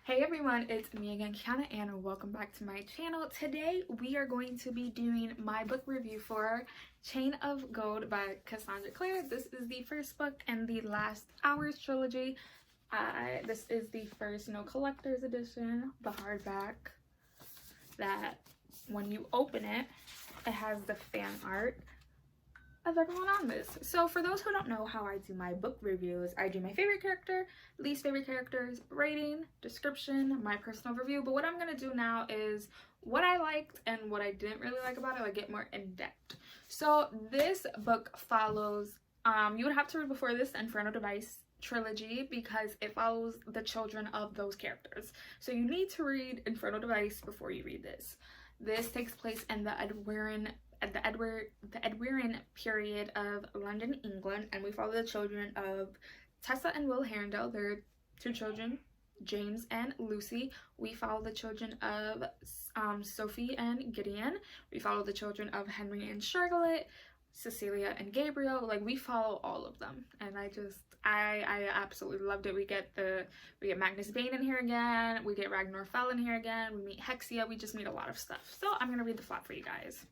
Hey everyone, it's me again, Kiana, and welcome back to my channel. Today we are going to be doing my book review for Chain of Gold by Cassandra Clare. This is the first book in the Last Hours trilogy. This is the first, collector's edition, the hardback, that when you open it, it has the fan art of everyone on this. So for those who don't know how I do my book reviews, I do my favorite character, least favorite characters, rating, description, my personal review. But what I'm going to do now is what I liked and what I didn't really like about it, like get more in depth. So this book follows, you would have to read before this Inferno Device trilogy because it follows the children of those characters. So you need to read Inferno Device before you read this. This takes place in the Edwarian period of London, England, and we follow the children of Tessa and Will Herondale. They're two children, James and Lucy. We follow the children of Sophie and Gideon. We follow the children of Henry and Charlotte, Cecilia and Gabriel. Like, we follow all of them, and I absolutely loved it. We get Magnus Bane in here again. We get Ragnar Fell in here again. We meet Hexia. We just meet a lot of stuff. So I'm gonna read the plot for you guys.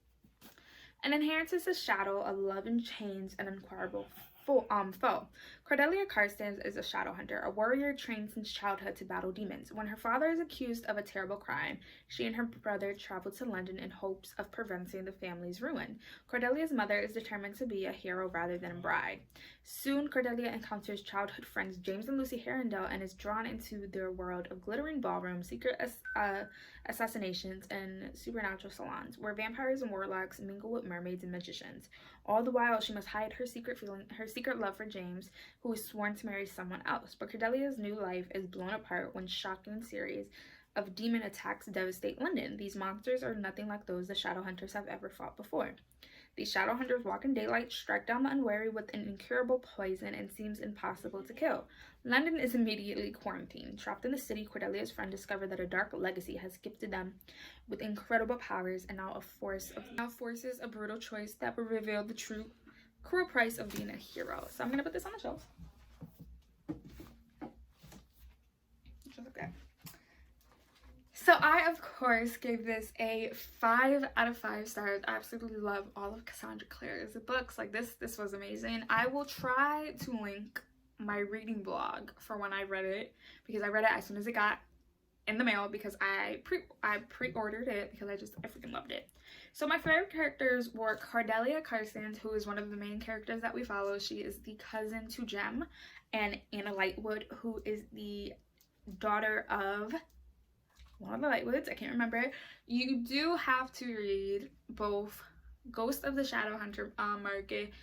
An inheritance is shadow, a love in chains, an unquenchable foe. Cordelia Carstens is a shadow hunter, a warrior trained since childhood to battle demons. When her father is accused of a terrible crime, she and her brother travel to London in hopes of preventing the family's ruin. Cordelia's mother is determined to be a hero rather than a bride. Soon, Cordelia encounters childhood friends James and Lucy Herondale and is drawn into their world of glittering ballrooms, secret assassinations, and supernatural salons, where vampires and warlocks mingle with mermaids and magicians. All the while, she must hide her secret love for James, who is sworn to marry someone else. But Cordelia's new life is blown apart when a shocking series of demon attacks devastate London. These monsters are nothing like those the shadow hunters have ever fought before. These shadow hunters walk in daylight, strike down the unwary with an incurable poison, and seems impossible to kill. London is immediately quarantined. Trapped in the city, Cordelia's friend discovered that a dark legacy has gifted them with incredible powers, and now forces a brutal choice that will reveal the cruel price of being a hero. So I'm gonna put this on the shelf. Just like that. So I, of course, gave this a 5 out of 5 stars. I absolutely love all of Cassandra Clare's books. Like, this was amazing. I will try to link my reading blog for when I read it, because I read it as soon as it got in the mail, because I pre-ordered it because I freaking loved it. So my favorite characters were Cordelia Carstens, who is one of the main characters that we follow. She is the cousin to Jem, and Anna Lightwood, who is the daughter of one of the Lightwoods. I can't remember. You do have to read both Ghost of the Shadow Hunter Market,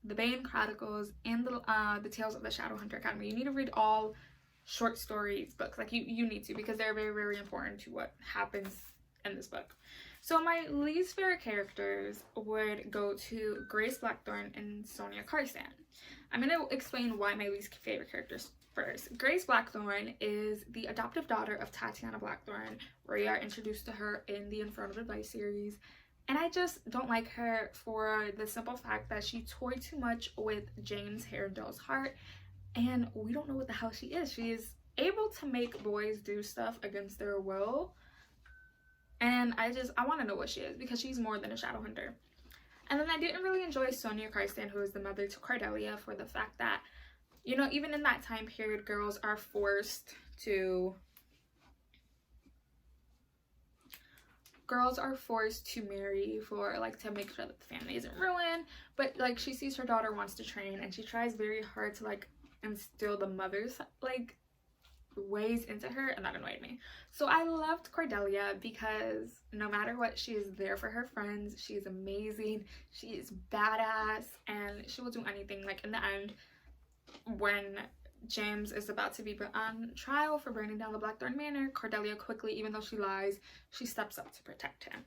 The Bane Chronicles, and the Tales of the Shadow Hunter Academy. You need to read all short stories books. Like, you need to, because they're very, very important to what happens in this book. So my least favorite characters would go to Grace Blackthorne and Sonia Carson. I'm going to explain why my least favorite characters first. Grace Blackthorne is the adoptive daughter of Tatiana Blackthorne. We are introduced to her in the Inferno Device series, and I just don't like her for the simple fact that she toyed too much with James Herondale's heart, and we don't know what the hell she is. She is able to make boys do stuff against their will, and I want to know what she is, because she's more than a shadow hunter. And then I didn't really enjoy Sonia Carson, who is the mother to Cordelia, for the fact that, even in that time period, girls are forced to marry for, like, to make sure that the family isn't ruined. But, like, she sees her daughter wants to train, and she tries very hard to, like, instill the mother's, like, ways into her, and that annoyed me. So I loved Cordelia because no matter what, she is there for her friends. She is amazing. She is badass, and she will do anything. Like, in the end, when James is about to be put on trial for burning down the Blackthorn Manor, Cordelia quickly, even though she lies, she steps up to protect him.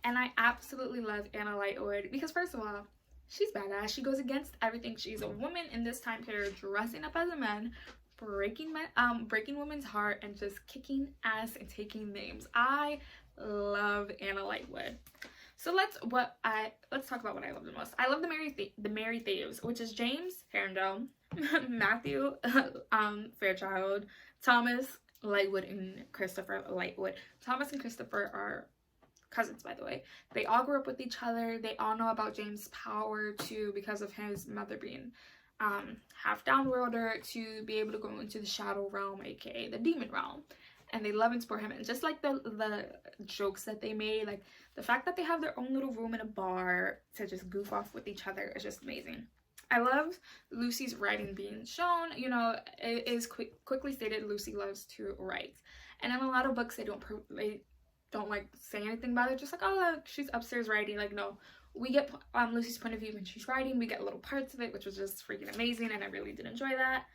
And I absolutely love Anna Lightwood because, first of all, she's badass. She goes against everything. She's a woman in this time period, dressing up as a man, breaking women's heart, and just kicking ass and taking names. I love Anna Lightwood. So let's talk about what I love the most. I love the Mary Thieves, which is James Herondale, Matthew Fairchild, Thomas Lightwood and Christopher Lightwood. Thomas and Christopher are cousins, by the way. They all grew up with each other. They all know about James' power too, because of his mother being half downworlder, to be able to go into the shadow realm, aka the demon realm. And they love and support him. And just like the jokes that they made, like the fact that they have their own little room in a bar to just goof off with each other is just amazing. I love Lucy's writing being shown. You know, it is quickly stated Lucy loves to write. And in a lot of books, they don't like say anything about it. Just like, oh, look, she's upstairs writing. Like, no. We get Lucy's point of view when she's writing. We get little parts of it, which was just freaking amazing. And I really did enjoy that.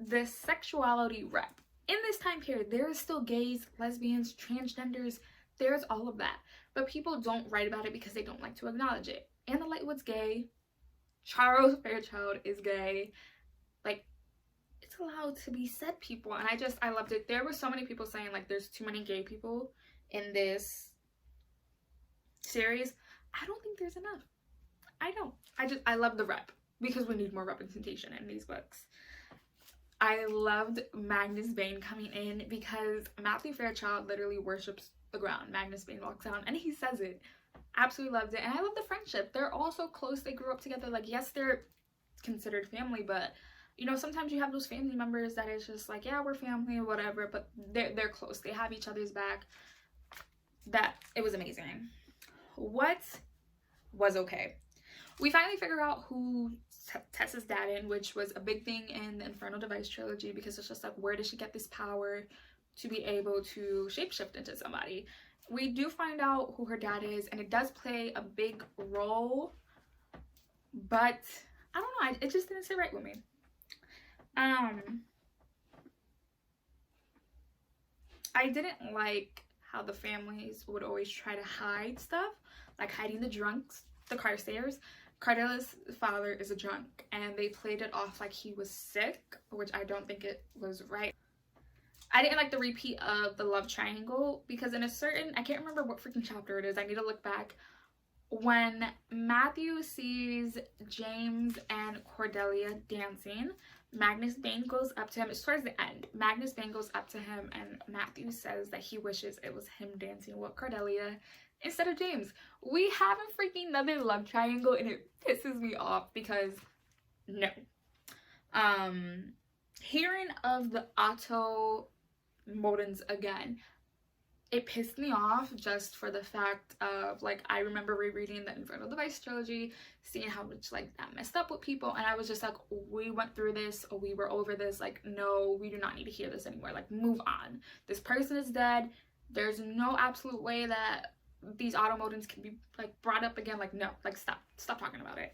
The sexuality rep. In this time period, there is still gays, lesbians, transgenders. There's all of that. But people don't write about it because they don't like to acknowledge it. Anna Lightwood's gay. Charles Fairchild is gay. Like, it's allowed to be said, people. And I loved it. There were so many people saying, like, there's too many gay people in this series. I don't think there's enough. I don't. I love the rep, because we need more representation in these books. I loved Magnus Bane coming in, because Matthew Fairchild literally worships the ground. Magnus Bane walks down and he says it. Absolutely loved it. And I love the friendship. They're all so close. They grew up together. Like, yes, they're considered family, but you know, sometimes you have those family members that is just like, yeah, we're family or whatever, but they're close. They have each other's back. That, it was amazing. What was okay? We finally figure out who Tessa's dad is, which was a big thing in the Infernal Device trilogy, because it's just like, where did she get this power to be able to shapeshift into somebody? We do find out who her dad is, and it does play a big role, but I don't know, it just didn't sit right with me. I didn't like how the families would always try to hide stuff, like hiding the drunks, the Carstairs. Cardelia's father is a drunk, and they played it off like he was sick, which I don't think it was right. I didn't like the repeat of the love triangle, because in a certain, I can't remember what freaking chapter it is, I need to look back, when Matthew sees James and Cordelia dancing, Magnus Bane goes up to him. It's towards the end. Magnus Bane goes up to him, and Matthew says that he wishes it was him dancing with Cordelia instead of James. We have a freaking another love triangle, and it pisses me off, because no. Hearing of the Otto Modens again, it pissed me off, just for the fact of, like, I remember rereading the Infernal Device trilogy, seeing how much, like, that messed up with people, and I was just like, we went through this, or we were over this, like, no, we do not need to hear this anymore, like, move on. This person is dead. There's no absolute way that these Otto Modens can be, like, brought up again. Like, no, like, stop talking about it.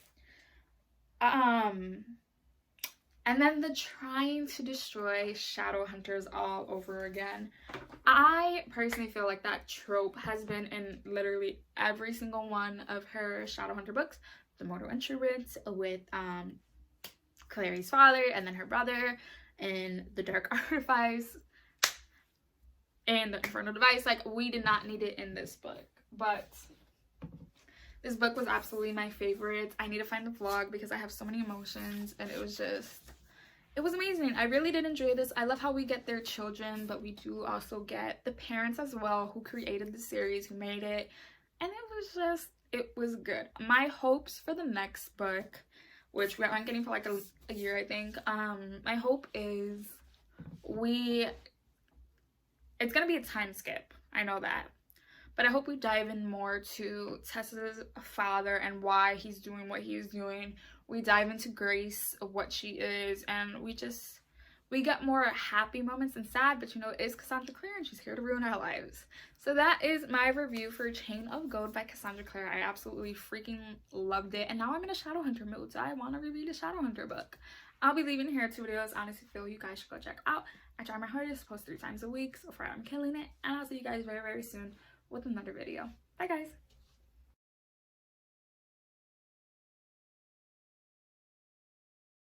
And then the trying to destroy shadow hunters all over again. I personally feel like that trope has been in literally every single one of her shadow hunter books. The Mortal Instruments with Clary's father, and then her brother, and the Dark Artifice, and the Infernal Device. Like, we did not need it in this book, but this book was absolutely my favorite. I need to find the vlog because I have so many emotions, and it was amazing. I really did enjoy this. I love how we get their children, but we do also get the parents as well, who created the series, who made it, and it was good. My hopes for the next book, which we aren't getting for like a year, I think, my hope is it's gonna be a time skip, I know that, but I hope we dive in more to Tessa's father and why he's doing what he's doing. We dive into Grace, of what she is, and we get more happy moments and sad, but you know, it is Cassandra Clare, and she's here to ruin our lives. So that is my review for Chain of Gold by Cassandra Clare. I absolutely freaking loved it, and now I'm in a Shadowhunter mood, so I want to review the Shadowhunter book. I'll be leaving here 2 videos. Honestly, feel you guys should go check out. I try my hardest to post 3 times a week, so far I'm killing it, and I'll see you guys very, very soon with another video. Bye, guys.